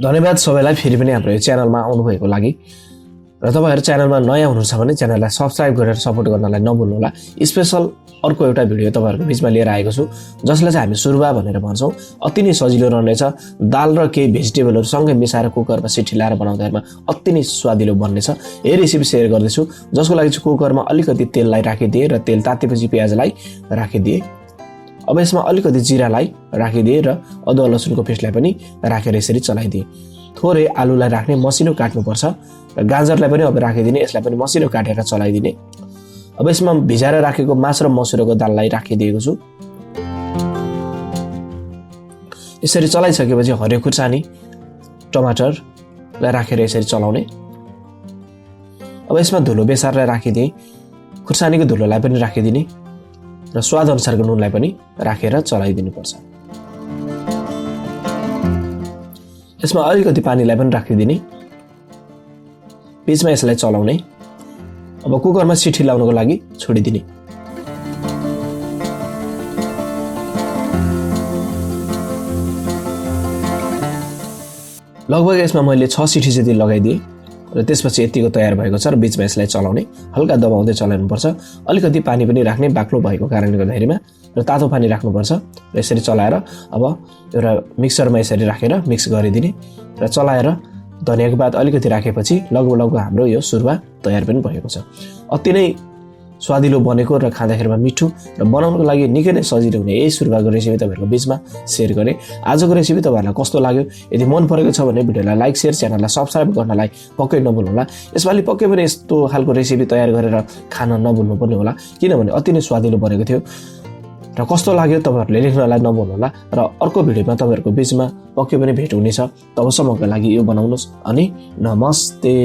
धन्यवाद सबैलाई फेरि पनि हाम्रो यो च्यानलमा आउनुभएको लागि। र तपाईहरु च्यानलमा नयाँ हुनुहुन्छ भने च्यानललाई सब्स्क्राइब गरेर सपोर्ट गर्नलाई नभुल्नु होला। स्पेशल अर्को एउटा भिडियो तपाईहरुको बीचमा लिएर आएको छु, जसलाई चाहिँ हामी सुरबा भनेर भन्छौं। अति नै सजिलो रहनेछ। दाल र केही भेजिटेबलहरु सँगै मिसाएर कुकरमा सिटी लाएर बनाउँदामा अति नै स्वादिलो बन्नेछ। यही रेसिपी शेयर गर्दैछु, जसको लागि चाहिँ कुकरमा अलिकति तेललाई राखिदिए र तेल तातेपछि प्याजलाई राखिदिए। अब यसमा अलिकति जिरालाई राखिदिए र अदुवा लसुनको पेस्टलाई पनि राखेर यसरी चलाइदिए। थोरै आलुलाई राख्ने, मसिनो काट्नुपर्छ र गाजरलाई पनि अब राखिदिने, यसलाई पनि मसिनो काटेर चलाइदिने। अब यसमा भिजाएर राखेको मास र मसुरको दाललाई राखिदिएको छु। यसरी चलाइसकेपछि हरियो खुर्सानी, टमाटरलाई राखेर यसरी चलाउने। अब यसमा धुलो बेसारलाई राखिदिए, खुर्सानीको धुलोलाई पनि राखिदिने र स्वाद अनुसारको नुनलाई पनि राखेर चलाइदिनु पर्छ। यसमा अलिकति पानीलाई पनि राखिदिने, बीचमा यसलाई चलाउने। अब कुकरमा सिटी लाउनको लागि छोडिदिने। लगभग यसमा मैले 6 सिटी जति लगाइदिए र त्यसपछि यतिको तयार भएको छ र बीचमा यसलाई चलाउने। हल्का दबाउँदै चलाउनु पर्छ। अलिकति पानी पनि राख्ने, बाक्लो भएको कारणले गर्दाखेरिमा, र तातो पानी राख्नुपर्छ र यसरी चलाएर अब एउटा मिक्सरमा यसरी राखेर मिक्स गरिदिने र चलाएर धनियाको पात अलिकति राखेपछि लगभग हाम्रो यो सुरबा तयार पनि भएको छ। अति नै स्वादिलो बनेको र खाँदाखेरिमा मिठो र बनाउनको लागि निकै नै सजिलो हुने यही सुरबाको रेसिपी तपाईहरुको बीचमा शेयर गरे। आजको रेसिपी तपाईहरुलाई कस्तो लाग्यो? यदि मन परेको छ भने भिडियोलाई लाइक, शेयर, च्यानललाई सब्स्क्राइब गर्नलाई पक्कै नभुल्नु होला। यसपालि पक्कै पनि यस्तो खालको रेसिपी तयार गरेर खान नभुल्नु पर्ने होला, किनभने अति नै स्वादिलो बनेको थियो। र कस्तो लाग्यो तपाईहरुले लेख्नलाई नभुल्नु होला। र अर्को भिडियोमा तपाईहरुको बीचमा पक्कै पनि भेट हुनेछ। तबसम्मको लागि यो बनाउनुस् अनि नमस्ते।